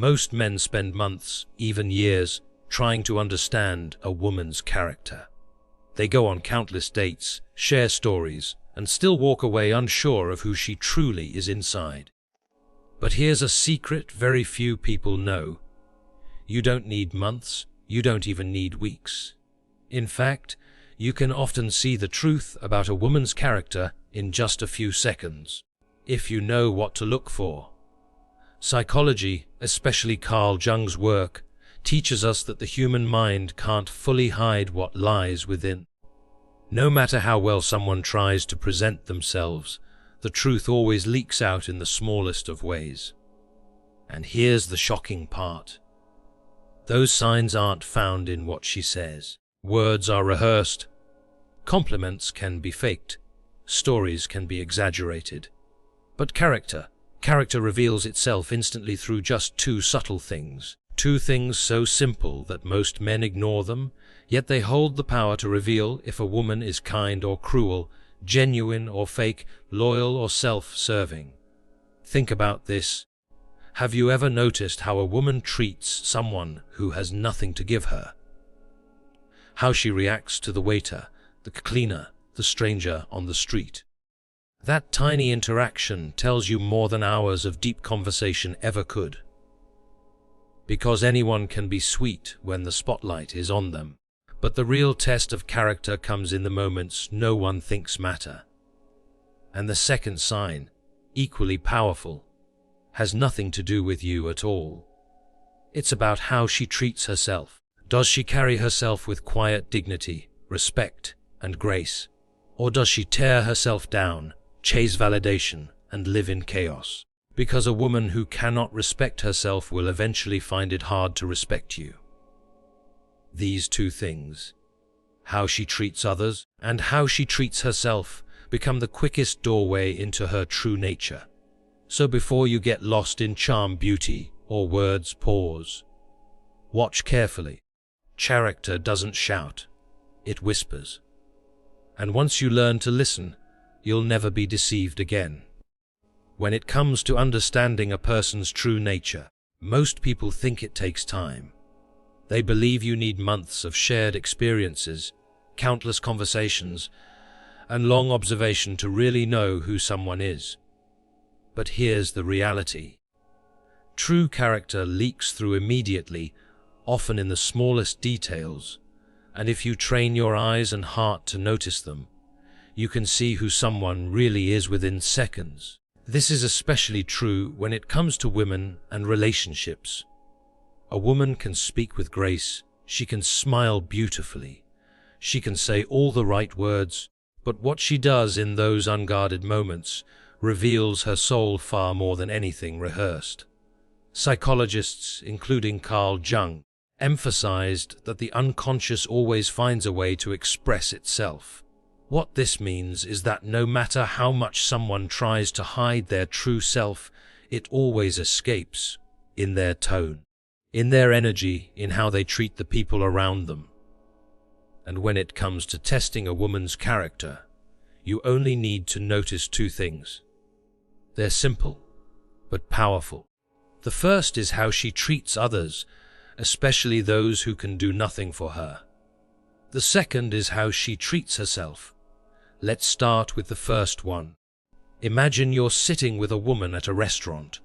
Most men spend months, even years, trying to understand a woman's character. They go on countless dates, share stories, and still walk away unsure of who she truly is inside. But here's a secret very few people know. You don't need months, you don't even need weeks. In fact, you can often see the truth about a woman's character in just a few seconds, if you know what to look for. Psychology, especially Carl Jung's work, teaches us that the human mind can't fully hide what lies within. No matter how well someone tries to present themselves, the truth always leaks out in the smallest of ways. And here's the shocking part. Those signs aren't found in what she says. Words are rehearsed. Compliments can be faked. Stories can be exaggerated. But character reveals itself instantly through just two subtle things. Two things so simple that most men ignore them, yet they hold the power to reveal if a woman is kind or cruel, genuine or fake, loyal or self-serving. Think about this. Have you ever noticed how a woman treats someone who has nothing to give her? How she reacts to the waiter, the cleaner, the stranger on the street. That tiny interaction tells you more than hours of deep conversation ever could. Because anyone can be sweet when the spotlight is on them. But the real test of character comes in the moments no one thinks matter. And the second sign, equally powerful, has nothing to do with you at all. It's about how she treats herself. Does she carry herself with quiet dignity, respect, and grace? Or does she tear herself down, chase validation, and live in chaos? Because a woman who cannot respect herself will eventually find it hard to respect you. These two things, how she treats others and how she treats herself, become the quickest doorway into her true nature. So before you get lost in charm, beauty, or words, pause. Watch carefully. Character doesn't shout, it whispers. And once you learn to listen, you'll never be deceived again. When it comes to understanding a person's true nature, most people think it takes time. They believe you need months of shared experiences, countless conversations, and long observation to really know who someone is. But here's the reality. True character leaks through immediately, often in the smallest details, and if you train your eyes and heart to notice them, you can see who someone really is within seconds. This is especially true when it comes to women and relationships. A woman can speak with grace, she can smile beautifully, she can say all the right words, but what she does in those unguarded moments reveals her soul far more than anything rehearsed. Psychologists, including Carl Jung, emphasized that the unconscious always finds a way to express itself. What this means is that no matter how much someone tries to hide their true self, it always escapes in their tone, in their energy, in how they treat the people around them. And when it comes to testing a woman's character, you only need to notice two things. They're simple, but powerful. The first is how she treats others, especially those who can do nothing for her. The second is how she treats herself. Let's start with the first one. Imagine you're sitting with a woman at a restaurant.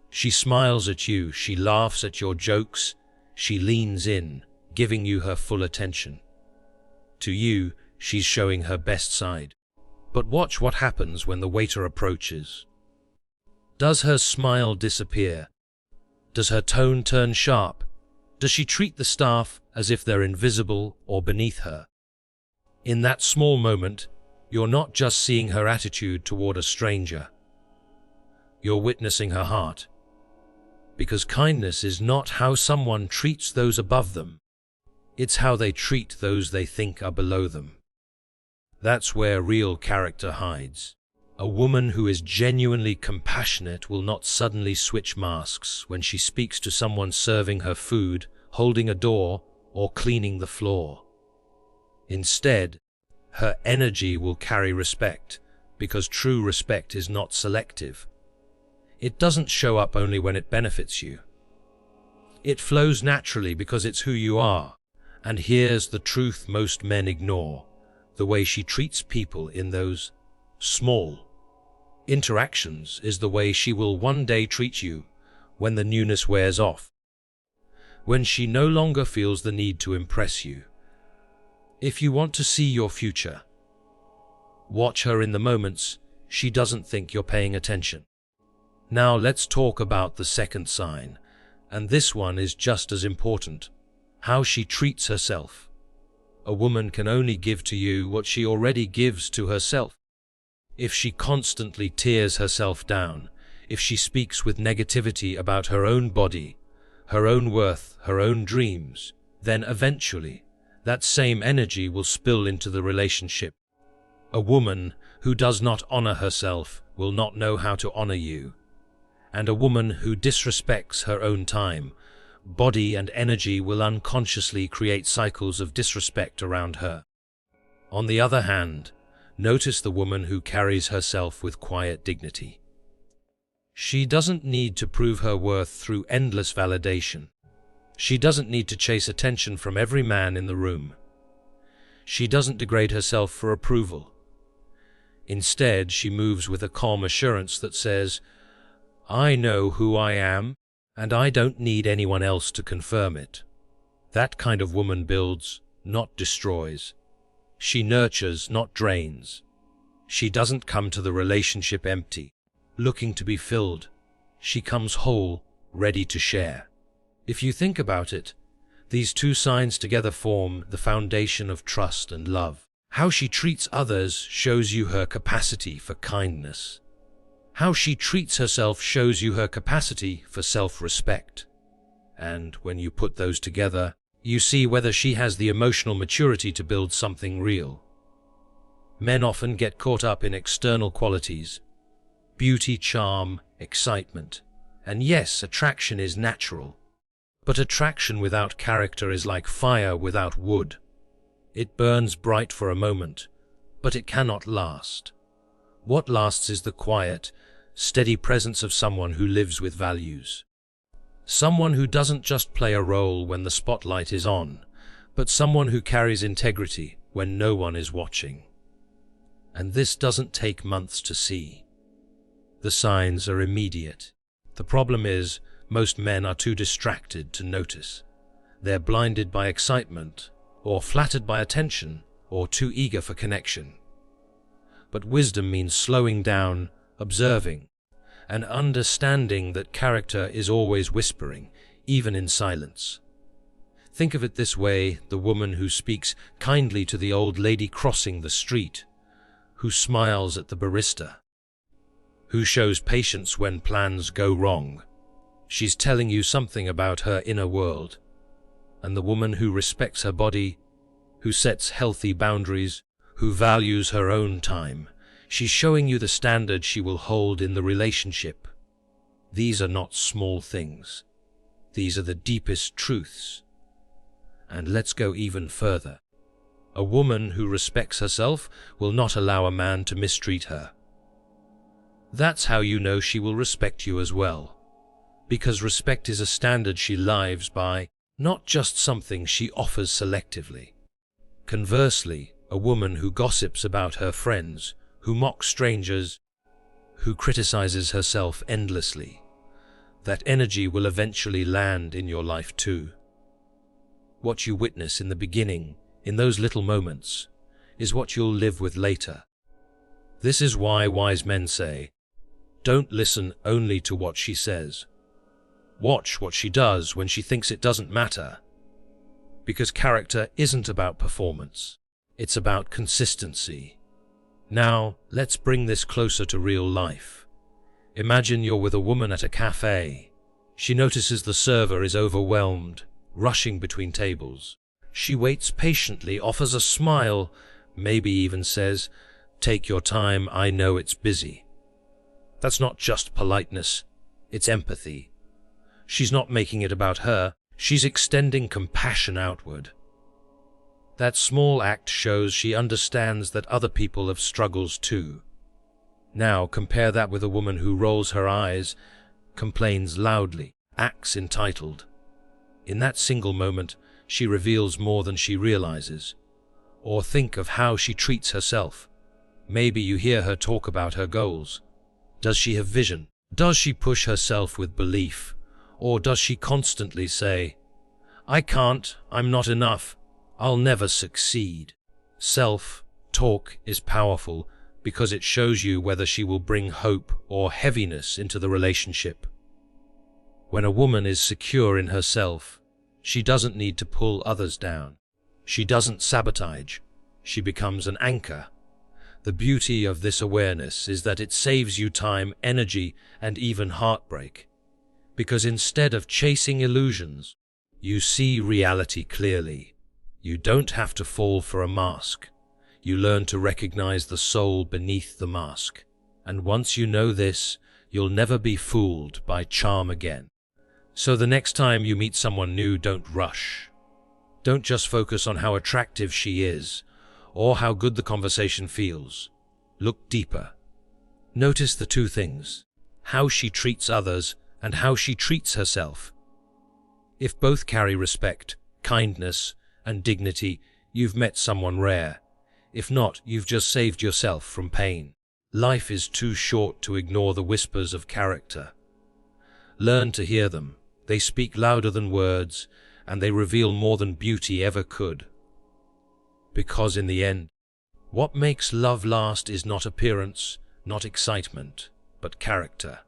She smiles at you, she laughs at your jokes, she leans in, giving you her full attention. To you, she's showing her best side. But watch what happens when the waiter approaches. Does her smile disappear? Does her tone turn sharp? Does she treat the staff as if they're invisible or beneath her? In that small moment, you're not just seeing her attitude toward a stranger. You're witnessing her heart. Because kindness is not how someone treats those above them. It's how they treat those they think are below them. That's where real character hides. A woman who is genuinely compassionate will not suddenly switch masks when she speaks to someone serving her food, holding a door, or cleaning the floor. Instead, her energy will carry respect, because true respect is not selective. It doesn't show up only when it benefits you. It flows naturally because it's who you are. And here's the truth most men ignore: the way she treats people in those small interactions is the way she will one day treat you when the newness wears off, when she no longer feels the need to impress you. If you want to see your future, watch her in the moments she doesn't think you're paying attention. Now let's talk about the second sign, and this one is just as important: how she treats herself. A woman can only give to you what she already gives to herself. If she constantly tears herself down, if she speaks with negativity about her own body, her own worth, her own dreams, then eventually that same energy will spill into the relationship. A woman who does not honor herself will not know how to honor you. And a woman who disrespects her own time, body, and energy will unconsciously create cycles of disrespect around her. On the other hand, notice the woman who carries herself with quiet dignity. She doesn't need to prove her worth through endless validation. She doesn't need to chase attention from every man in the room. She doesn't degrade herself for approval. Instead, she moves with a calm assurance that says, "I know who I am, and I don't need anyone else to confirm it." That kind of woman builds, not destroys. She nurtures, not drains. She doesn't come to the relationship empty, looking to be filled. She comes whole, ready to share. If you think about it, these two signs together form the foundation of trust and love. How she treats others shows you her capacity for kindness. How she treats herself shows you her capacity for self-respect. And when you put those together, you see whether she has the emotional maturity to build something real. Men often get caught up in external qualities: beauty, charm, excitement. And yes, attraction is natural. But attraction without character is like fire without wood. It burns bright for a moment, but it cannot last. What lasts is the quiet, steady presence of someone who lives with values. Someone who doesn't just play a role when the spotlight is on, but someone who carries integrity when no one is watching. And this doesn't take months to see. The signs are immediate. The problem is, most men are too distracted to notice. They're blinded by excitement, or flattered by attention, or too eager for connection. But wisdom means slowing down, observing, and understanding that character is always whispering, even in silence. Think of it this way: the woman who speaks kindly to the old lady crossing the street, who smiles at the barista, who shows patience when plans go wrong. She's telling you something about her inner world. And the woman who respects her body, who sets healthy boundaries, who values her own time, she's showing you the standard she will hold in the relationship. These are not small things. These are the deepest truths. And let's go even further. A woman who respects herself will not allow a man to mistreat her. That's how you know she will respect you as well. Because respect is a standard she lives by, not just something she offers selectively. Conversely, a woman who gossips about her friends, who mocks strangers, who criticizes herself endlessly, that energy will eventually land in your life too. What you witness in the beginning, in those little moments, is what you'll live with later. This is why wise men say, don't listen only to what she says. Watch what she does when she thinks it doesn't matter. Because character isn't about performance. It's about consistency. Now, let's bring this closer to real life. Imagine you're with a woman at a cafe. She notices the server is overwhelmed, rushing between tables. She waits patiently, offers a smile, maybe even says, "Take your time, I know it's busy." That's not just politeness, it's empathy. She's not making it about her, she's extending compassion outward. That small act shows she understands that other people have struggles too. Now compare that with a woman who rolls her eyes, complains loudly, acts entitled. In that single moment, she reveals more than she realizes. Or think of how she treats herself. Maybe you hear her talk about her goals. Does she have vision? Does she push herself with belief? Or does she constantly say, "I can't, I'm not enough, I'll never succeed"? Self-talk is powerful because it shows you whether she will bring hope or heaviness into the relationship. When a woman is secure in herself, she doesn't need to pull others down. She doesn't sabotage. She becomes an anchor. The beauty of this awareness is that it saves you time, energy, and even heartbreak. Because instead of chasing illusions, you see reality clearly. You don't have to fall for a mask. You learn to recognize the soul beneath the mask. And once you know this, you'll never be fooled by charm again. So the next time you meet someone new, don't rush. Don't just focus on how attractive she is, or how good the conversation feels. Look deeper. Notice the two things: how she treats others and how she treats herself. If both carry respect, kindness, and dignity, you've met someone rare. If not, you've just saved yourself from pain. Life is too short to ignore the whispers of character. Learn to hear them. They speak louder than words, and they reveal more than beauty ever could. Because in the end, what makes love last is not appearance, not excitement, but character.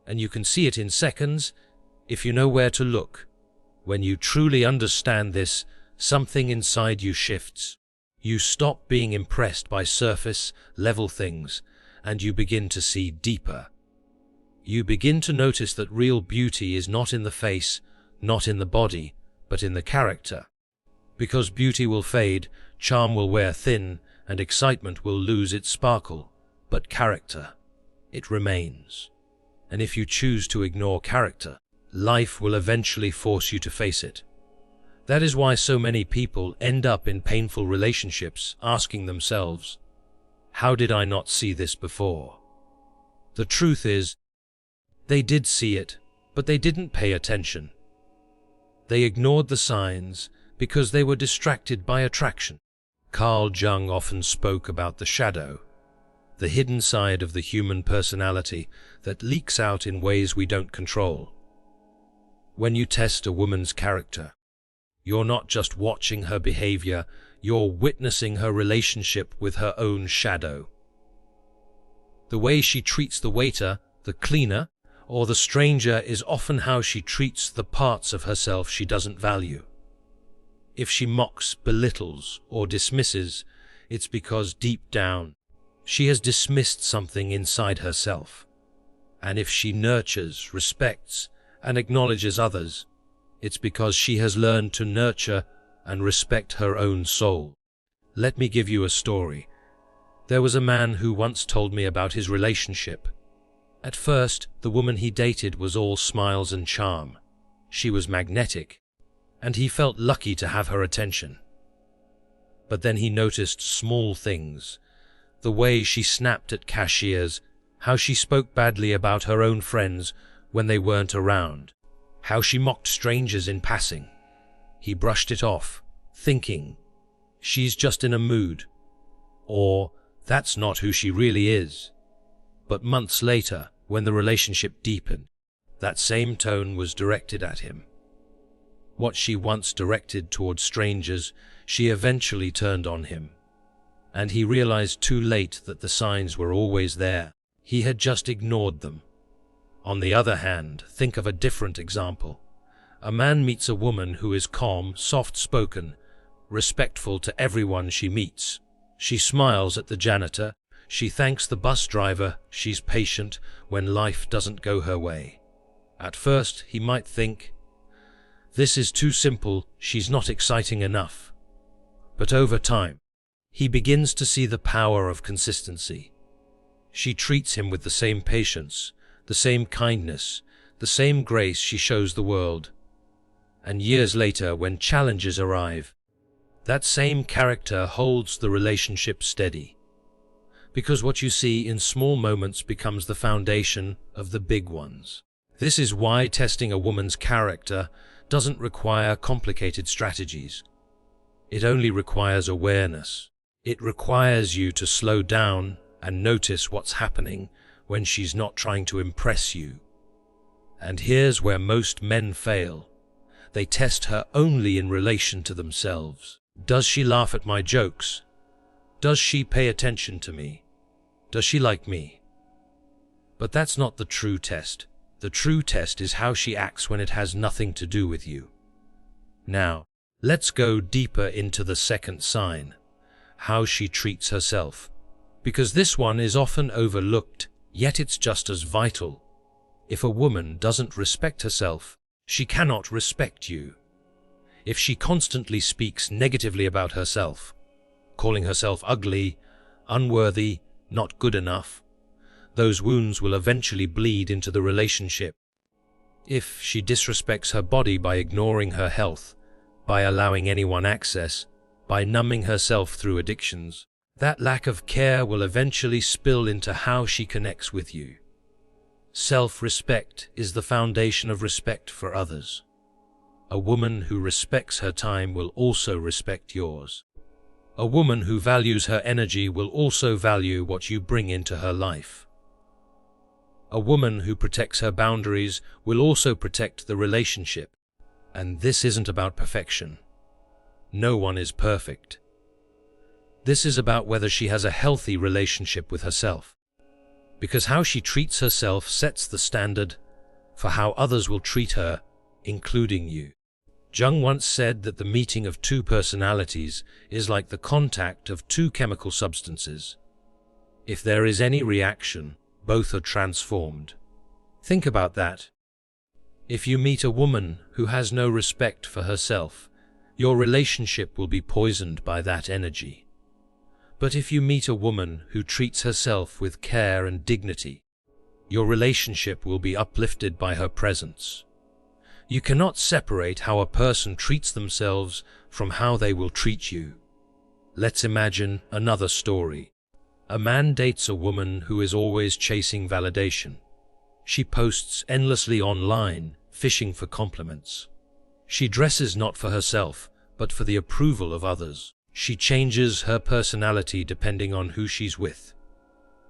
And you can see it in seconds if you know where to look. When you truly understand this, something inside you shifts. You stop being impressed by surface-level things, and you begin to see deeper. You begin to notice that real beauty is not in the face, not in the body, but in the character. Because beauty will fade, charm will wear thin, and excitement will lose its sparkle. But character, it remains. And if you choose to ignore character, life will eventually force you to face it. That is why so many people end up in painful relationships, asking themselves, "How did I not see this before?" The truth is, they did see it, but they didn't pay attention. They ignored the signs because they were distracted by attraction. Carl Jung often spoke about the shadow, the hidden side of the human personality that leaks out in ways we don't control. When you test a woman's character, you're not just watching her behavior, you're witnessing her relationship with her own shadow. The way she treats the waiter, the cleaner, or the stranger is often how she treats the parts of herself she doesn't value. If she mocks, belittles, or dismisses, it's because deep down, she has dismissed something inside herself. And if she nurtures, respects, and acknowledges others, it's because she has learned to nurture and respect her own soul. Let me give you a story. There was a man who once told me about his relationship. At first, the woman he dated was all smiles and charm. She was magnetic, and he felt lucky to have her attention. But then he noticed small things. The way she snapped at cashiers, how she spoke badly about her own friends when they weren't around, how she mocked strangers in passing. He brushed it off, thinking, "She's just in a mood," or "That's not who she really is." But months later, when the relationship deepened, that same tone was directed at him. What she once directed toward strangers, she eventually turned on him. And he realized too late that the signs were always there. He had just ignored them. On the other hand, think of a different example. A man meets a woman who is calm, soft-spoken, respectful to everyone she meets. She smiles at the janitor, she thanks the bus driver, she's patient when life doesn't go her way. At first, he might think, "This is too simple, she's not exciting enough." But over time, he begins to see the power of consistency. She treats him with the same patience, the same kindness, the same grace she shows the world. And years later, when challenges arrive, that same character holds the relationship steady. Because what you see in small moments becomes the foundation of the big ones. This is why testing a woman's character doesn't require complicated strategies. It only requires awareness. It requires you to slow down and notice what's happening when she's not trying to impress you. And here's where most men fail. They test her only in relation to themselves. Does she laugh at my jokes? Does she pay attention to me? Does she like me? But that's not the true test. The true test is how she acts when it has nothing to do with you. Now, let's go deeper into the second sign, how she treats herself. Because this one is often overlooked, yet it's just as vital. If a woman doesn't respect herself, she cannot respect you. If she constantly speaks negatively about herself, calling herself ugly, unworthy, not good enough, those wounds will eventually bleed into the relationship. If she disrespects her body by ignoring her health, by allowing anyone access, by numbing herself through addictions, that lack of care will eventually spill into how she connects with you. Self-respect is the foundation of respect for others. A woman who respects her time will also respect yours. A woman who values her energy will also value what you bring into her life. A woman who protects her boundaries will also protect the relationship. And this isn't about perfection. No one is perfect. This is about whether she has a healthy relationship with herself. Because how she treats herself sets the standard for how others will treat her, including you. Jung once said that the meeting of two personalities is like the contact of two chemical substances. If there is any reaction, both are transformed. Think about that. If you meet a woman who has no respect for herself, your relationship will be poisoned by that energy. But if you meet a woman who treats herself with care and dignity, your relationship will be uplifted by her presence. You cannot separate how a person treats themselves from how they will treat you. Let's imagine another story. A man dates a woman who is always chasing validation. She posts endlessly online, fishing for compliments. She dresses not for herself, but for the approval of others. She changes her personality depending on who she's with.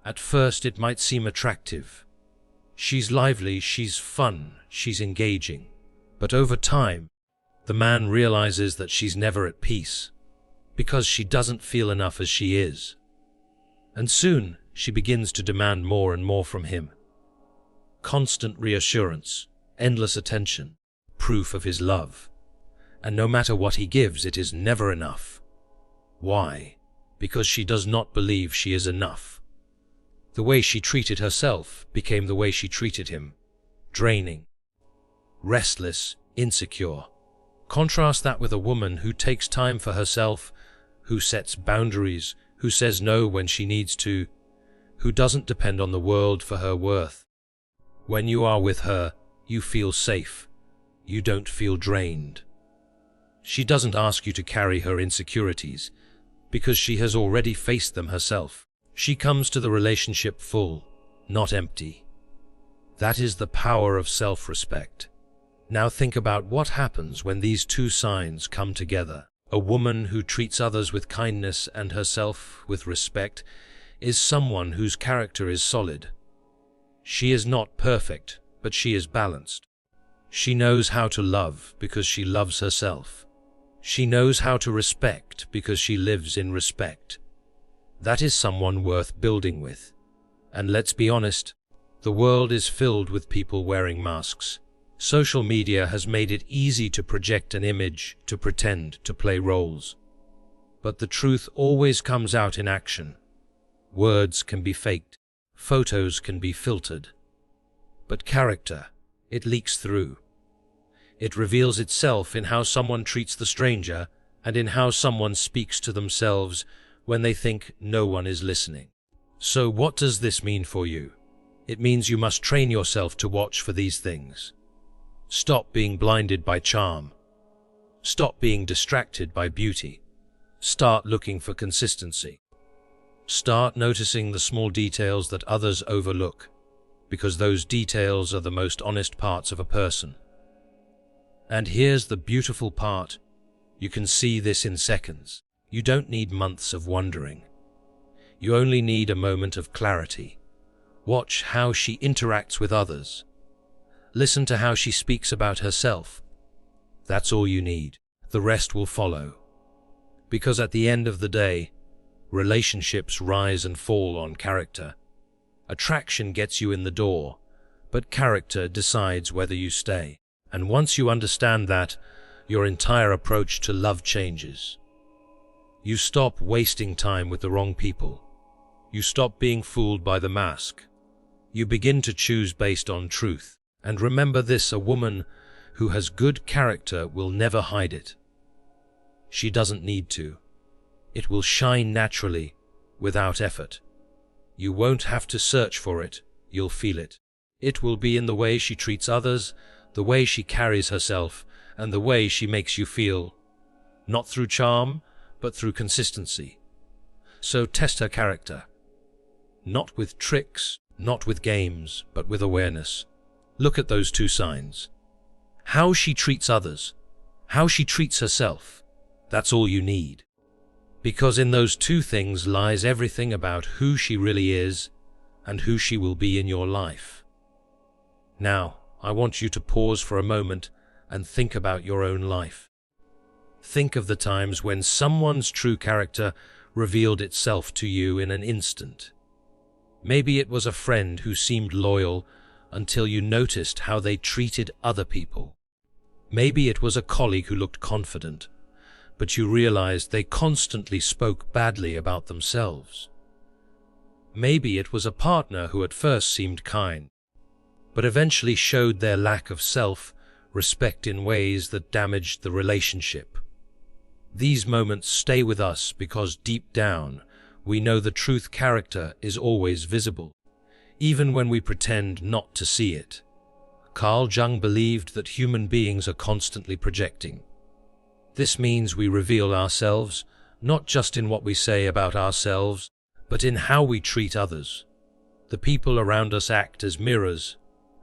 At first it might seem attractive. She's lively, she's fun, she's engaging. But over time, the man realizes that she's never at peace, because she doesn't feel enough as she is. And soon, she begins to demand more and more from him. Constant reassurance, endless attention, proof of his love. And no matter what he gives, it is never enough. Why? Because she does not believe she is enough. The way she treated herself became the way she treated him. Draining, restless, insecure. Contrast that with a woman who takes time for herself, who sets boundaries, who says no when she needs to, who doesn't depend on the world for her worth. When you are with her, you feel safe. You don't feel drained. She doesn't ask you to carry her insecurities, because she has already faced them herself. She comes to the relationship full, not empty. That is the power of self-respect. Now think about what happens when these two signs come together. A woman who treats others with kindness and herself with respect is someone whose character is solid. She is not perfect, but she is balanced. She knows how to love because she loves herself. She knows how to respect because she lives in respect. That is someone worth building with. And let's be honest, the world is filled with people wearing masks. Social media has made it easy to project an image, to pretend, to play roles. But the truth always comes out in action. Words can be faked. Photos can be filtered. But character, it leaks through. It reveals itself in how someone treats the stranger and in how someone speaks to themselves when they think no one is listening. So what does this mean for you? It means you must train yourself to watch for these things. Stop being blinded by charm. Stop being distracted by beauty. Start looking for consistency. Start noticing the small details that others overlook, because those details are the most honest parts of a person. And here's the beautiful part. You can see this in seconds. You don't need months of wondering. You only need a moment of clarity. Watch how she interacts with others. Listen to how she speaks about herself. That's all you need. The rest will follow. Because at the end of the day, relationships rise and fall on character. Attraction gets you in the door, but character decides whether you stay. And once you understand that, your entire approach to love changes. You stop wasting time with the wrong people. You stop being fooled by the mask. You begin to choose based on truth. And remember this, a woman who has good character will never hide it. She doesn't need to. It will shine naturally, without effort. You won't have to search for it, you'll feel it. It will be in the way she treats others, the way she carries herself, and the way she makes you feel. Not through charm, but through consistency. So test her character. Not with tricks, not with games, but with awareness. Look at those two signs. How she treats others, how she treats herself. That's all you need. Because in those two things lies everything about who she really is and who she will be in your life. Now, I want you to pause for a moment and think about your own life. Think of the times when someone's true character revealed itself to you in an instant. Maybe it was a friend who seemed loyal until you noticed how they treated other people. Maybe it was a colleague who looked confident, but you realized they constantly spoke badly about themselves. Maybe it was a partner who at first seemed kind, but eventually showed their lack of self-respect in ways that damaged the relationship. These moments stay with us because deep down, we know the truth character is always visible, even when we pretend not to see it. Carl Jung believed that human beings are constantly projecting. This means we reveal ourselves, not just in what we say about ourselves, but in how we treat others. The people around us act as mirrors,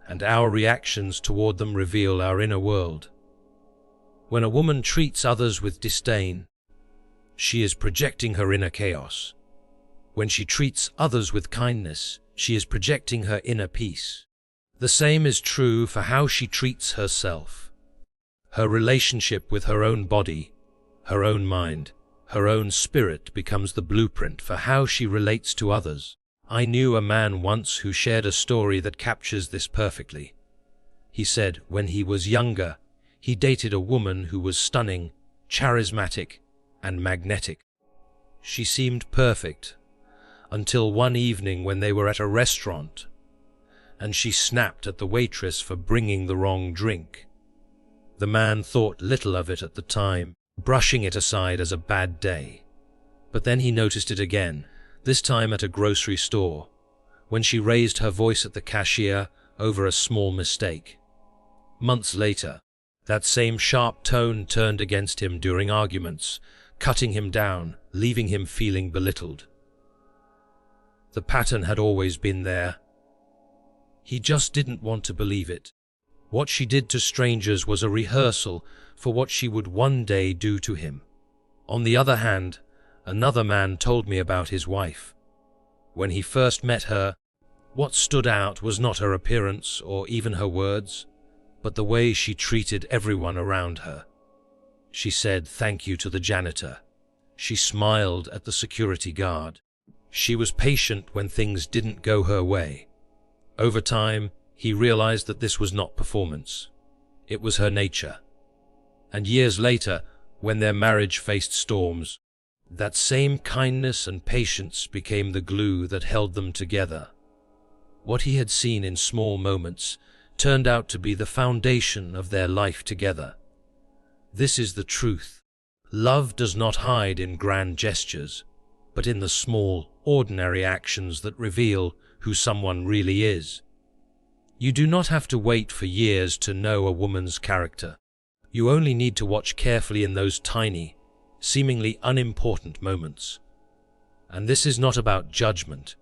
and our reactions toward them reveal our inner world. When a woman treats others with disdain, she is projecting her inner chaos. When she treats others with kindness, she is projecting her inner peace. The same is true for how she treats herself. Her relationship with her own body, her own mind, her own spirit becomes the blueprint for how she relates to others. I knew a man once who shared a story that captures this perfectly. He said when he was younger, he dated a woman who was stunning, charismatic, and magnetic. She seemed perfect, until one evening when they were at a restaurant, and she snapped at the waitress for bringing the wrong drink. The man thought little of it at the time, brushing it aside as a bad day. But then he noticed it again, this time at a grocery store, when she raised her voice at the cashier over a small mistake. Months later, that same sharp tone turned against him during arguments, cutting him down, leaving him feeling belittled. The pattern had always been there. He just didn't want to believe it. What she did to strangers was a rehearsal for what she would one day do to him. On the other hand, another man told me about his wife. When he first met her, what stood out was not her appearance or even her words, but the way she treated everyone around her. She said thank you to the janitor. She smiled at the security guard. She was patient when things didn't go her way. Over time, he realized that this was not performance. It was her nature. And years later, when their marriage faced storms, that same kindness and patience became the glue that held them together. What he had seen in small moments turned out to be the foundation of their life together. This is the truth. Love does not hide in grand gestures, but in the small, ordinary actions that reveal who someone really is. You do not have to wait for years to know a woman's character. You only need to watch carefully in those tiny, seemingly unimportant moments. And this is not about judgment.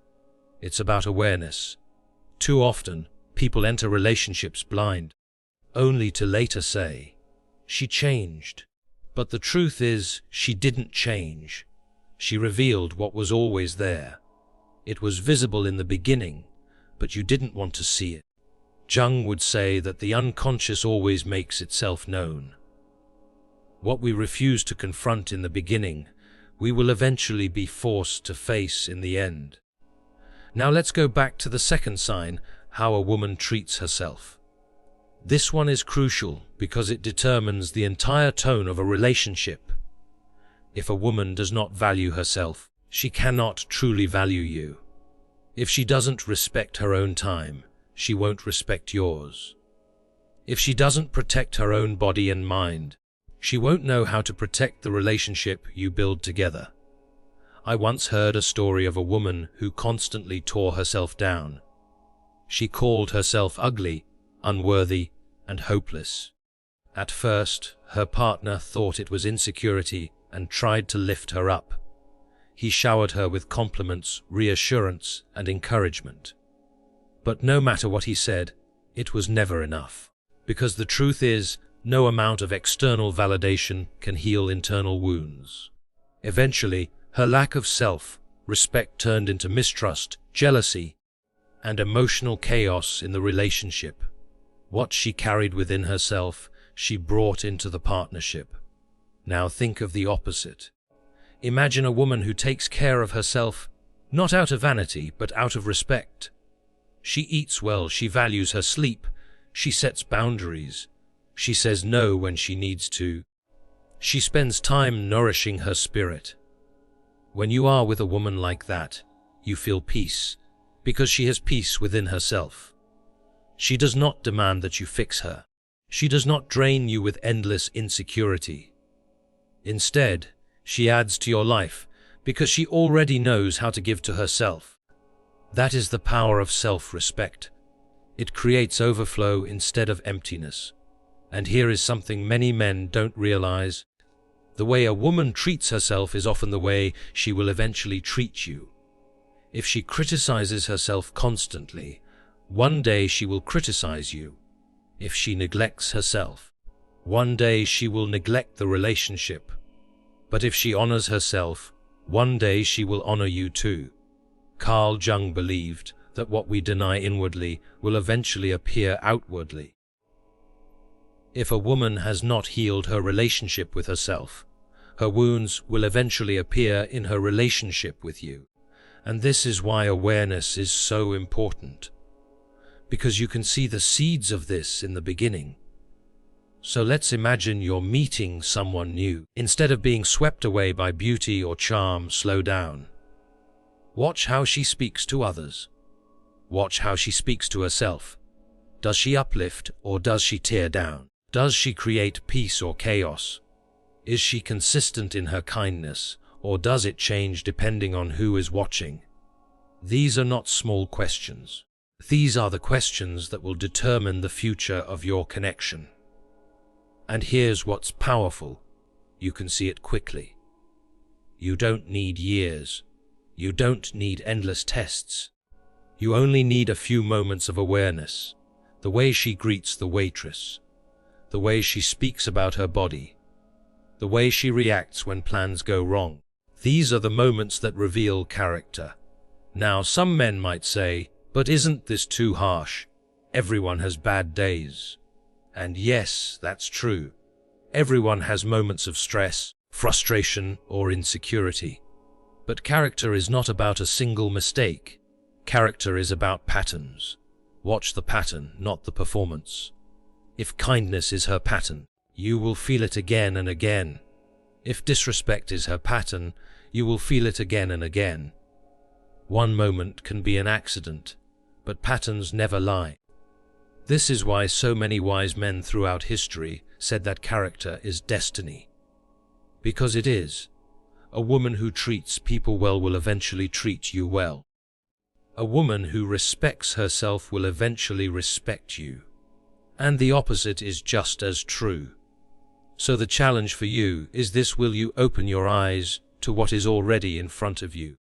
It's about awareness. Too often, people enter relationships blind, only to later say, She changed. But the truth is, she didn't change. She revealed what was always there. It was visible in the beginning, but you didn't want to see it. Jung would say that the unconscious always makes itself known. What we refuse to confront in the beginning, we will eventually be forced to face in the end. Now let's go back to the second sign, how a woman treats herself. This one is crucial because it determines the entire tone of a relationship. If a woman does not value herself, she cannot truly value you. If she doesn't respect her own time, she won't respect yours. If she doesn't protect her own body and mind, she won't know how to protect the relationship you build together. I once heard a story of a woman who constantly tore herself down. She called herself ugly, unworthy, and hopeless. At first, her partner thought it was insecurity and tried to lift her up. He showered her with compliments, reassurance, and encouragement. But no matter what he said, it was never enough. Because the truth is, no amount of external validation can heal internal wounds. Eventually, her lack of self-respect turned into mistrust, jealousy, and emotional chaos in the relationship. What she carried within herself, she brought into the partnership. Now think of the opposite. Imagine a woman who takes care of herself, not out of vanity, but out of respect. She eats well, she values her sleep, she sets boundaries, she says no when she needs to. She spends time nourishing her spirit. When you are with a woman like that, you feel peace, because she has peace within herself. She does not demand that you fix her. She does not drain you with endless insecurity. Instead, she adds to your life because she already knows how to give to herself. That is the power of self-respect. It creates overflow instead of emptiness. And here is something many men don't realize. The way a woman treats herself is often the way she will eventually treat you. If she criticizes herself constantly, one day she will criticize you. If she neglects herself, one day she will neglect the relationship. But if she honors herself, one day she will honor you too. Carl Jung believed that what we deny inwardly will eventually appear outwardly. If a woman has not healed her relationship with herself, her wounds will eventually appear in her relationship with you. And this is why awareness is so important. Because you can see the seeds of this in the beginning. So let's imagine you're meeting someone new. Instead of being swept away by beauty or charm, slow down. Watch how she speaks to others. Watch how she speaks to herself. Does she uplift or does she tear down? Does she create peace or chaos? Is she consistent in her kindness, or does it change depending on who is watching? These are not small questions. These are the questions that will determine the future of your connection. And here's what's powerful. You can see it quickly. You don't need years. You don't need endless tests. You only need a few moments of awareness. The way she greets the waitress. The way she speaks about her body. The way she reacts when plans go wrong. These are the moments that reveal character. Now, some men might say, but isn't this too harsh? Everyone has bad days. And yes, that's true. Everyone has moments of stress, frustration, or insecurity. But character is not about a single mistake. Character is about patterns. Watch the pattern, not the performance. If kindness is her pattern, you will feel it again and again. If disrespect is her pattern, you will feel it again and again. One moment can be an accident, but patterns never lie. This is why so many wise men throughout history said that character is destiny. Because it is. A woman who treats people well will eventually treat you well. A woman who respects herself will eventually respect you. And the opposite is just as true. So the challenge for you is this: will you open your eyes to what is already in front of you?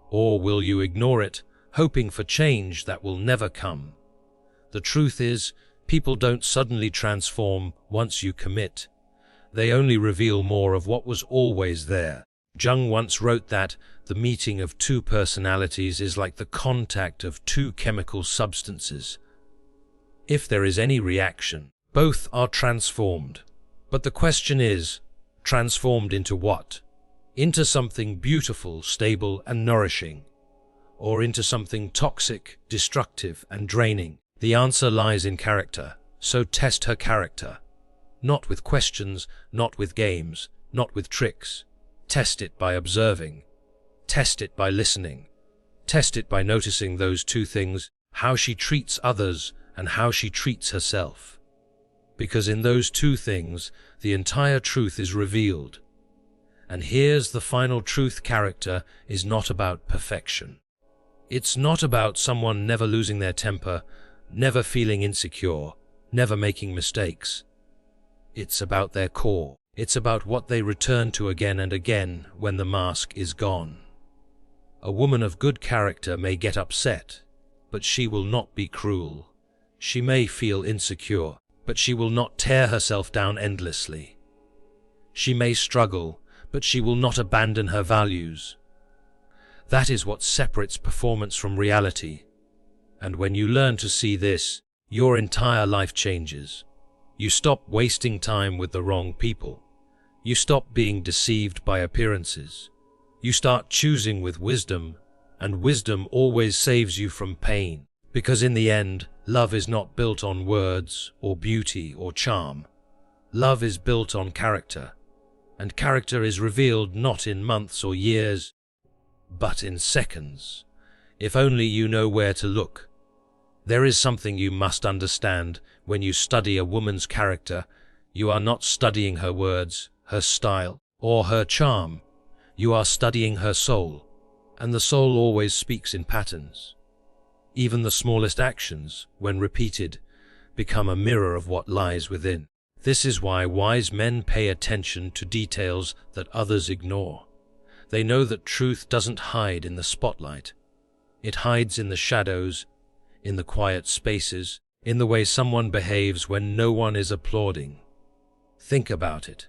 Or will you ignore it, hoping for change that will never come? The truth is, people don't suddenly transform once you commit. They only reveal more of what was always there. Jung once wrote that the meeting of two personalities is like the contact of two chemical substances. If there is any reaction, both are transformed. But the question is, transformed into what? Into something beautiful, stable, and nourishing, or into something toxic, destructive, and draining? The answer lies in character, so test her character. Not with questions, not with games, not with tricks. Test it by observing. Test it by listening. Test it by noticing those two things, how she treats others and how she treats herself. Because in those two things, the entire truth is revealed. And here's the final truth: character is not about perfection. It's not about someone never losing their temper, never feeling insecure, never making mistakes. It's about their core. It's about what they return to again and again when the mask is gone. A woman of good character may get upset, but she will not be cruel. She may feel insecure, but she will not tear herself down endlessly. She may struggle, but she will not abandon her values. That is what separates performance from reality. And when you learn to see this, your entire life changes. You stop wasting time with the wrong people. You stop being deceived by appearances. You start choosing with wisdom, and wisdom always saves you from pain. Because in the end, love is not built on words or beauty or charm. Love is built on character, and character is revealed not in months or years, but in seconds, if only you know where to look. There is something you must understand when you study a woman's character. You are not studying her words, her style, or her charm. You are studying her soul, and the soul always speaks in patterns. Even the smallest actions, when repeated, become a mirror of what lies within. This is why wise men pay attention to details that others ignore. They know that truth doesn't hide in the spotlight. It hides in the shadows, in the quiet spaces, in the way someone behaves when no one is applauding. Think about it.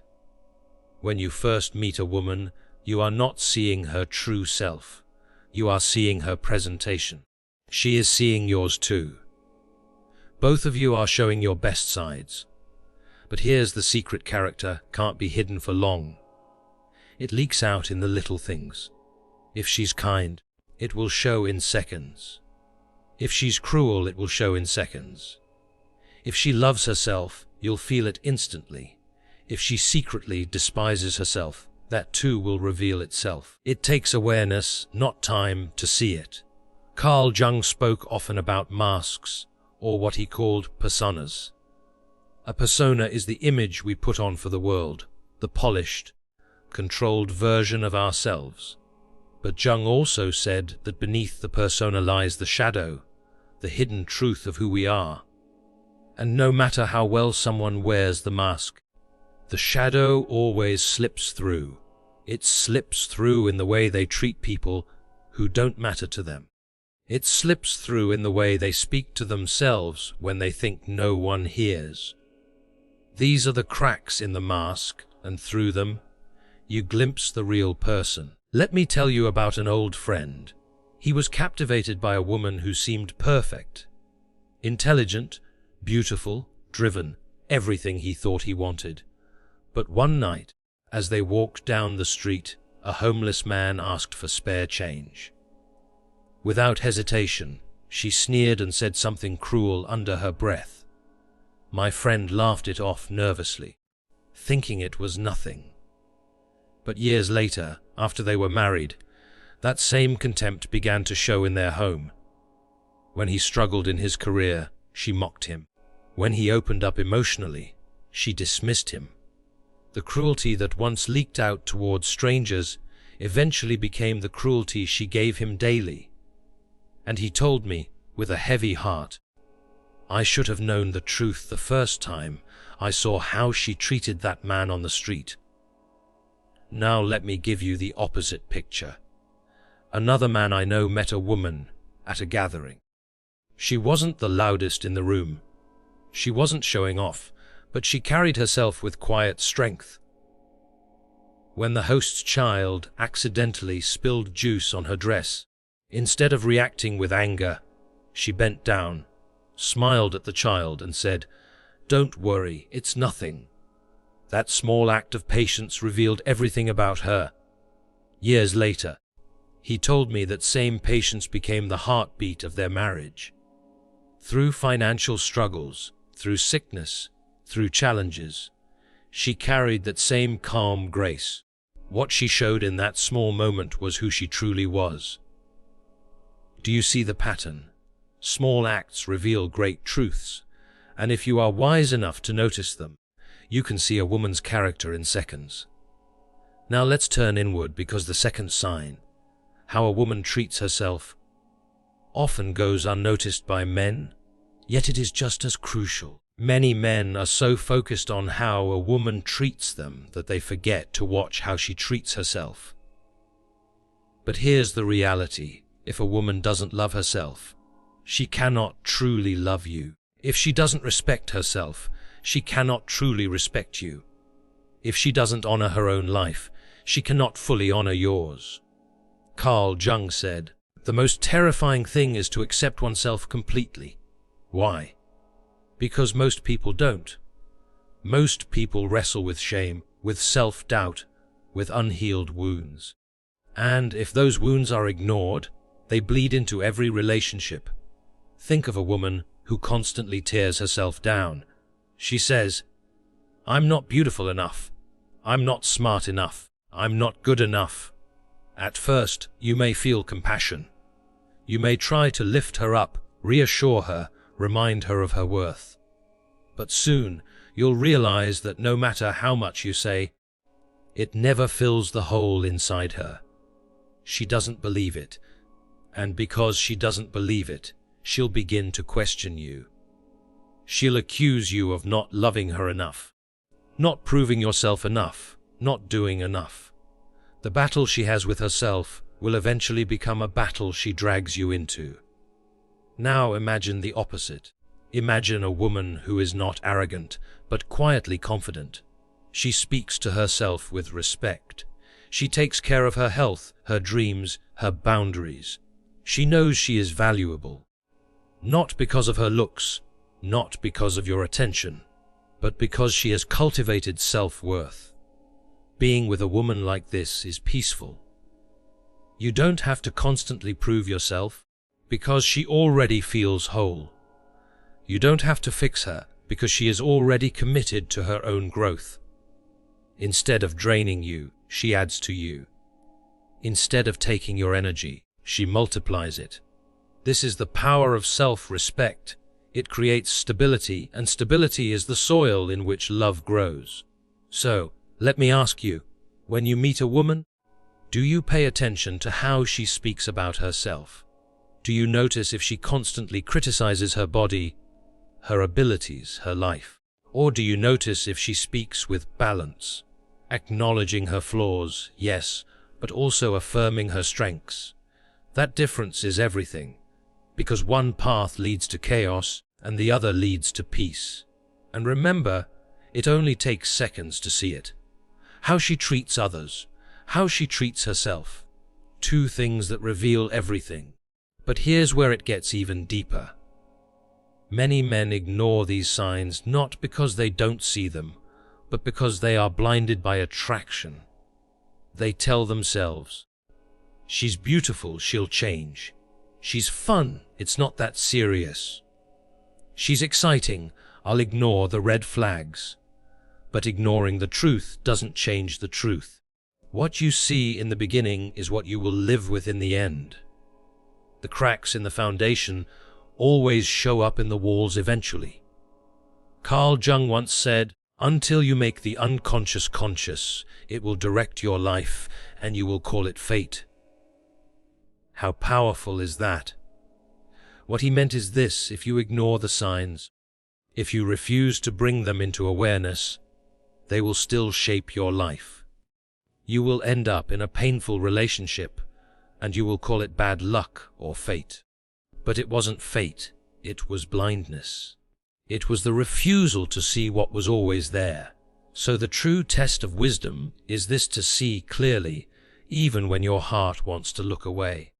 When you first meet a woman, you are not seeing her true self. You are seeing her presentation. She is seeing yours too. Both of you are showing your best sides. But here's the secret: character can't be hidden for long. It leaks out in the little things. If she's kind, it will show in seconds. If she's cruel, it will show in seconds. If she loves herself, you'll feel it instantly. If she secretly despises herself, that too will reveal itself. It takes awareness, not time, to see it. Carl Jung spoke often about masks, or what he called personas. A persona is the image we put on for the world, the polished, controlled version of ourselves. But Jung also said that beneath the persona lies the shadow, the hidden truth of who we are. And no matter how well someone wears the mask, the shadow always slips through. It slips through in the way they treat people who don't matter to them. It slips through in the way they speak to themselves when they think no one hears. These are the cracks in the mask, and through them, you glimpse the real person. Let me tell you about an old friend. He was captivated by a woman who seemed perfect. Intelligent, beautiful, driven, everything he thought he wanted. But one night, as they walked down the street, a homeless man asked for spare change. Without hesitation, she sneered and said something cruel under her breath. My friend laughed it off nervously, thinking it was nothing. But years later, after they were married, that same contempt began to show in their home. When he struggled in his career, she mocked him. When he opened up emotionally, she dismissed him. The cruelty that once leaked out towards strangers eventually became the cruelty she gave him daily. And he told me, with a heavy heart, I should have known the truth the first time I saw how she treated that man on the street. Now let me give you the opposite picture. Another man I know met a woman at a gathering. She wasn't the loudest in the room. She wasn't showing off, but she carried herself with quiet strength. When the host's child accidentally spilled juice on her dress, instead of reacting with anger, she bent down, smiled at the child, and said, "Don't worry, it's nothing." That small act of patience revealed everything about her. Years later, he told me that same patience became the heartbeat of their marriage. Through financial struggles, through sickness, through challenges, she carried that same calm grace. What she showed in that small moment was who she truly was. Do you see the pattern? Small acts reveal great truths, and if you are wise enough to notice them, you can see a woman's character in seconds. Now let's turn inward, because the second sign, how a woman treats herself, often goes unnoticed by men, yet it is just as crucial. Many men are so focused on how a woman treats them that they forget to watch how she treats herself. But here's the reality: if a woman doesn't love herself, she cannot truly love you. If she doesn't respect herself, she cannot truly respect you. If she doesn't honor her own life, she cannot fully honor yours. Carl Jung said, "The most terrifying thing is to accept oneself completely." Why? Because most people don't. Most people wrestle with shame, with self-doubt, with unhealed wounds. And if those wounds are ignored, they bleed into every relationship. Think of a woman who constantly tears herself down. She says, "I'm not beautiful enough. I'm not smart enough. I'm not good enough." At first, you may feel compassion. You may try to lift her up, reassure her, remind her of her worth. But soon, you'll realize that no matter how much you say, it never fills the hole inside her. She doesn't believe it. And because she doesn't believe it, she'll begin to question you. She'll accuse you of not loving her enough, not proving yourself enough, not doing enough. The battle she has with herself will eventually become a battle she drags you into. Now imagine the opposite. Imagine a woman who is not arrogant, but quietly confident. She speaks to herself with respect. She takes care of her health, her dreams, her boundaries. She knows she is valuable. Not because of her looks, not because of your attention, but because she has cultivated self-worth. Being with a woman like this is peaceful. You don't have to constantly prove yourself, because she already feels whole. You don't have to fix her, because she is already committed to her own growth. Instead of draining you, she adds to you. Instead of taking your energy, she multiplies it. This is the power of self-respect. It creates stability, and stability is the soil in which love grows. So, let me ask you, when you meet a woman, do you pay attention to how she speaks about herself? Do you notice if she constantly criticizes her body, her abilities, her life? Or do you notice if she speaks with balance, acknowledging her flaws, yes, but also affirming her strengths? That difference is everything, because one path leads to chaos and the other leads to peace. And remember, it only takes seconds to see it. How she treats others, how she treats herself. Two things that reveal everything. But here's where it gets even deeper. Many men ignore these signs not because they don't see them, but because they are blinded by attraction. They tell themselves, "She's beautiful, she'll change. She's fun, it's not that serious. She's exciting, I'll ignore the red flags." But ignoring the truth doesn't change the truth. What you see in the beginning is what you will live with in the end. The cracks in the foundation always show up in the walls eventually. Carl Jung once said, "Until you make the unconscious conscious, it will direct your life, and you will call it fate." How powerful is that? What he meant is this: if you ignore the signs, if you refuse to bring them into awareness, they will still shape your life. You will end up in a painful relationship, and you will call it bad luck or fate. But it wasn't fate, it was blindness. It was the refusal to see what was always there. So the true test of wisdom is this: to see clearly, even when your heart wants to look away.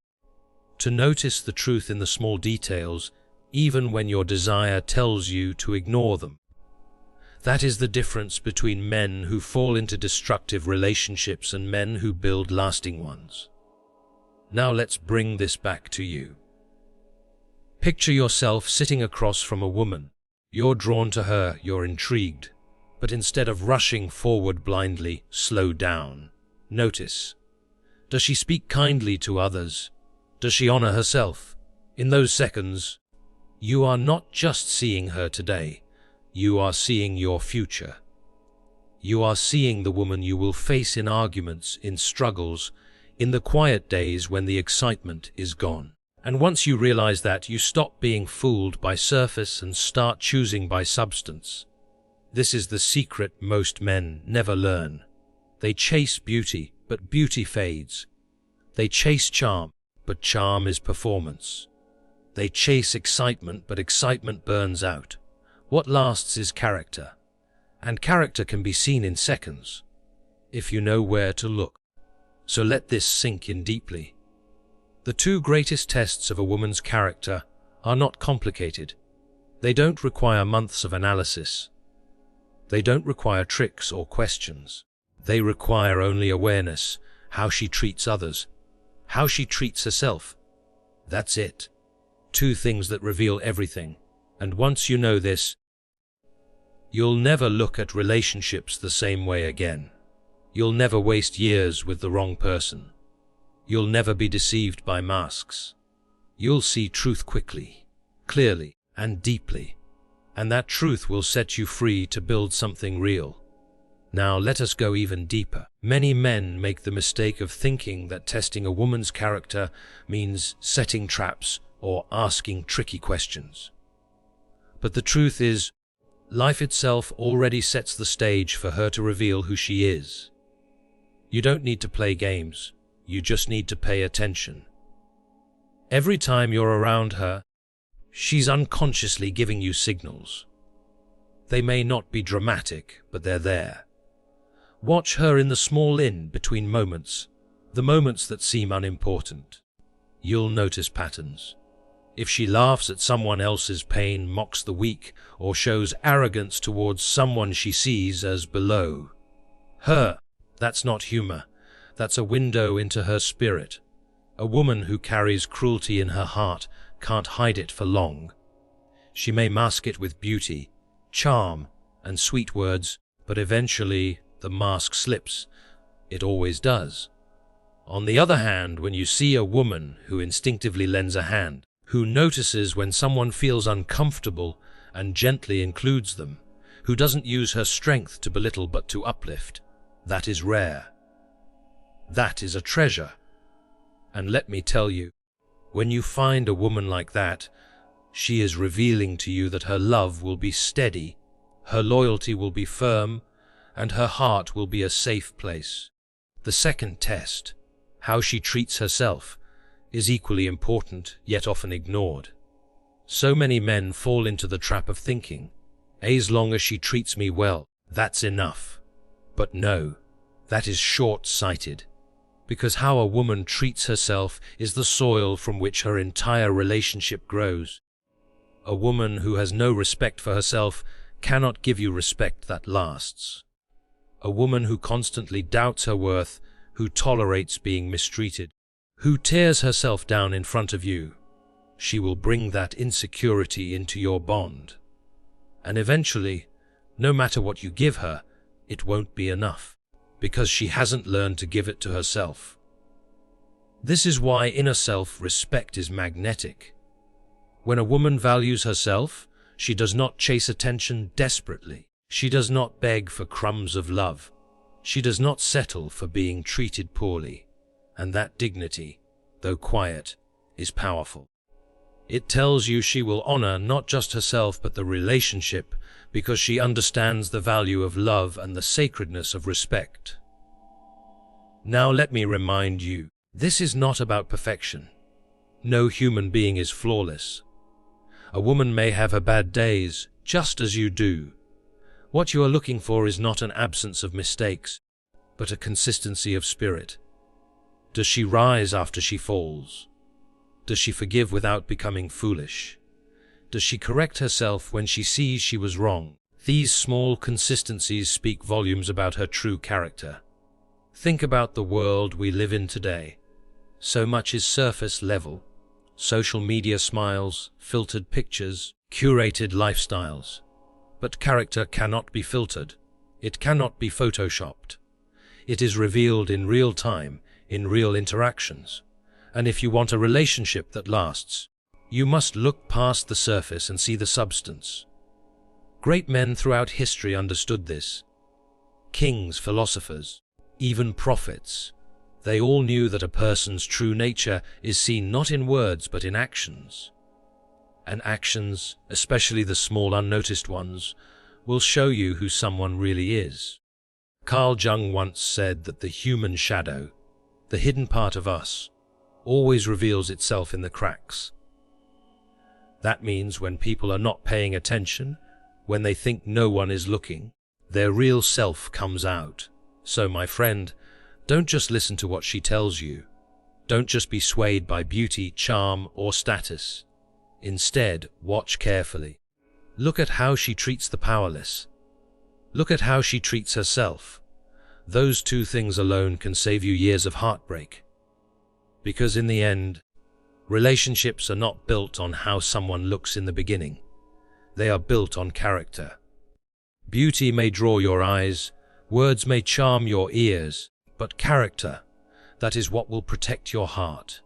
To notice the truth in the small details, even when your desire tells you to ignore them. That is the difference between men who fall into destructive relationships and men who build lasting ones. Now let's bring this back to you. Picture yourself sitting across from a woman. You're drawn to her, you're intrigued. But instead of rushing forward blindly, slow down. Notice. Does she speak kindly to others? Does she honor herself? In those seconds, you are not just seeing her today. You are seeing your future. You are seeing the woman you will face in arguments, in struggles, in the quiet days when the excitement is gone. And once you realize that, you stop being fooled by surface and start choosing by substance. This is the secret most men never learn. They chase beauty, but beauty fades. They chase charm, but charm is performance. They chase excitement, but excitement burns out. What lasts is character. And character can be seen in seconds, if you know where to look. So let this sink in deeply. The two greatest tests of a woman's character are not complicated. They don't require months of analysis. They don't require tricks or questions. They require only awareness, how she treats others, how she treats herself. That's it. Two things that reveal everything. And once you know this, you'll never look at relationships the same way again. You'll never waste years with the wrong person. You'll never be deceived by masks. You'll see truth quickly, clearly, and deeply. And that truth will set you free to build something real. Now let us go even deeper. Many men make the mistake of thinking that testing a woman's character means setting traps or asking tricky questions. But the truth is, life itself already sets the stage for her to reveal who she is. You don't need to play games, you just need to pay attention. Every time you're around her, she's unconsciously giving you signals. They may not be dramatic, but they're there. Watch her in the small in-between moments, the moments that seem unimportant. You'll notice patterns. If she laughs at someone else's pain, mocks the weak, or shows arrogance towards someone she sees as below her, that's not humor. That's a window into her spirit. A woman who carries cruelty in her heart can't hide it for long. She may mask it with beauty, charm, and sweet words, but eventually the mask slips. It always does. On the other hand, when you see a woman who instinctively lends a hand, who notices when someone feels uncomfortable and gently includes them, who doesn't use her strength to belittle but to uplift, that is rare. That is a treasure. And let me tell you, when you find a woman like that, she is revealing to you that her love will be steady, her loyalty will be firm, and her heart will be a safe place. The second test, how she treats herself, is equally important, yet often ignored. So many men fall into the trap of thinking, as long as she treats me well, that's enough. But no, that is short-sighted, because how a woman treats herself is the soil from which her entire relationship grows. A woman who has no respect for herself cannot give you respect that lasts. A woman who constantly doubts her worth, who tolerates being mistreated, who tears herself down in front of you, she will bring that insecurity into your bond. And eventually, no matter what you give her, it won't be enough, because she hasn't learned to give it to herself. This is why inner self-respect is magnetic. When a woman values herself, she does not chase attention desperately. She does not beg for crumbs of love. She does not settle for being treated poorly. And that dignity, though quiet, is powerful. It tells you she will honor not just herself but the relationship, because she understands the value of love and the sacredness of respect. Now let me remind you, this is not about perfection. No human being is flawless. A woman may have her bad days, just as you do. What you are looking for is not an absence of mistakes, but a consistency of spirit. Does she rise after she falls? Does she forgive without becoming foolish? Does she correct herself when she sees she was wrong? These small consistencies speak volumes about her true character. Think about the world we live in today. So much is surface level. Social media smiles, filtered pictures, curated lifestyles. But character cannot be filtered. It cannot be photoshopped. It is revealed in real time, in real interactions. And if you want a relationship that lasts, you must look past the surface and see the substance. Great men throughout history understood this. Kings, philosophers, even prophets. They all knew that a person's true nature is seen not in words but in actions. And actions, especially the small unnoticed ones, will show you who someone really is. Carl Jung once said that the human shadow, the hidden part of us, always reveals itself in the cracks. That means when people are not paying attention, when they think no one is looking, their real self comes out. So, my friend, don't just listen to what she tells you. Don't just be swayed by beauty, charm, or status. Instead, watch carefully. Look at how she treats the powerless. Look at how she treats herself. Those two things alone can save you years of heartbreak. Because in the end, relationships are not built on how someone looks in the beginning. They are built on character. Beauty may draw your eyes, words may charm your ears, but character, that is what will protect your heart.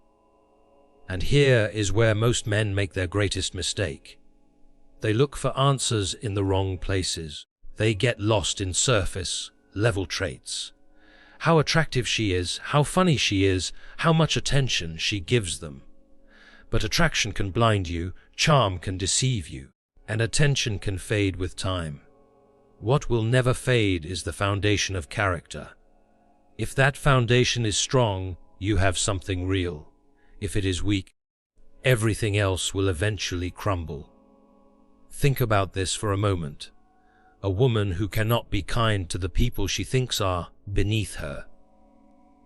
And here is where most men make their greatest mistake. They look for answers in the wrong places. They get lost in surface, level traits. How attractive she is, how funny she is, how much attention she gives them. But attraction can blind you, charm can deceive you, and attention can fade with time. What will never fade is the foundation of character. If that foundation is strong, you have something real. If it is weak, everything else will eventually crumble. Think about this for a moment. A woman who cannot be kind to the people she thinks are beneath her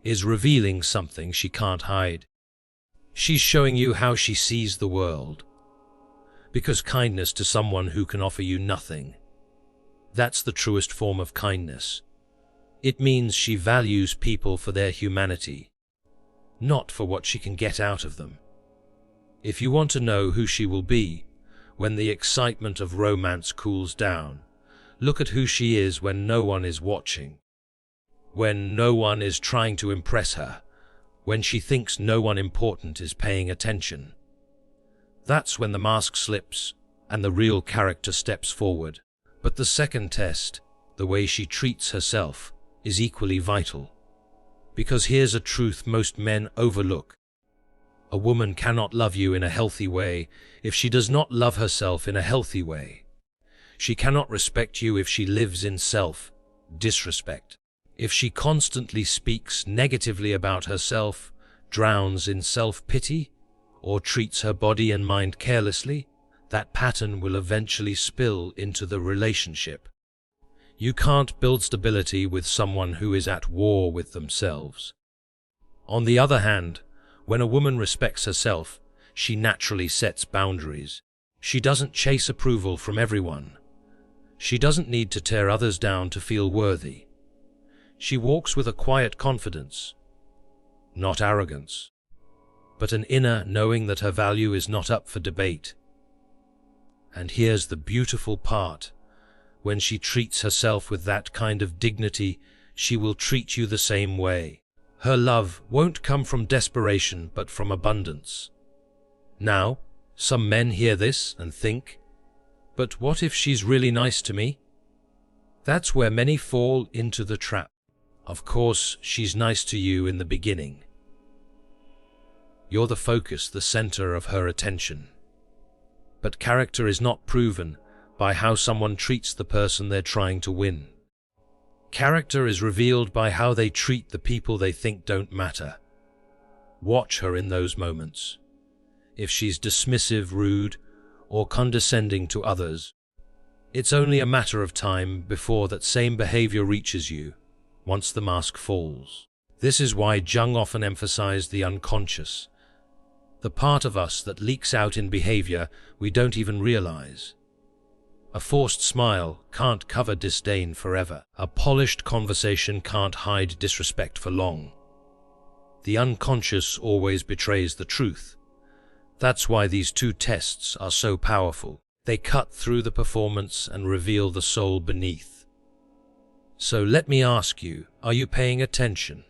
is revealing something she can't hide. She's showing you how she sees the world. Because kindness to someone who can offer you nothing, that's the truest form of kindness. It means she values people for their humanity, not for what she can get out of them. If you want to know who she will be, when the excitement of romance cools down, look at who she is when no one is watching. When no one is trying to impress her, when she thinks no one important is paying attention. That's when the mask slips and the real character steps forward. But the second test, the way she treats herself, is equally vital. Because here's a truth most men overlook. A woman cannot love you in a healthy way if she does not love herself in a healthy way. She cannot respect you if she lives in self-disrespect. If she constantly speaks negatively about herself, drowns in self-pity, or treats her body and mind carelessly, that pattern will eventually spill into the relationship. You can't build stability with someone who is at war with themselves. On the other hand, when a woman respects herself, she naturally sets boundaries. She doesn't chase approval from everyone. She doesn't need to tear others down to feel worthy. She walks with a quiet confidence, not arrogance, but an inner knowing that her value is not up for debate. And here's the beautiful part. When she treats herself with that kind of dignity, she will treat you the same way. Her love won't come from desperation, but from abundance. Now, some men hear this and think, but what if she's really nice to me? That's where many fall into the trap. Of course, she's nice to you in the beginning. You're the focus, the center of her attention. But character is not proven by how someone treats the person they're trying to win. Character is revealed by how they treat the people they think don't matter. Watch her in those moments. If she's dismissive, rude, or condescending to others, It's only a matter of time before that same behavior reaches you, once the mask falls. This is why Jung often emphasized the unconscious, the part of us that leaks out in behavior we don't even realize. A forced smile can't cover disdain forever. A polished conversation can't hide disrespect for long. The unconscious always betrays the truth. That's why these two tests are so powerful. They cut through the performance and reveal the soul beneath. So let me ask you, are you paying attention?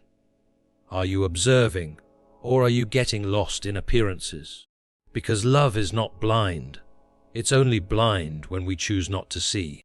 Are you observing? Or are you getting lost in appearances? Because love is not blind. It's only blind when we choose not to see.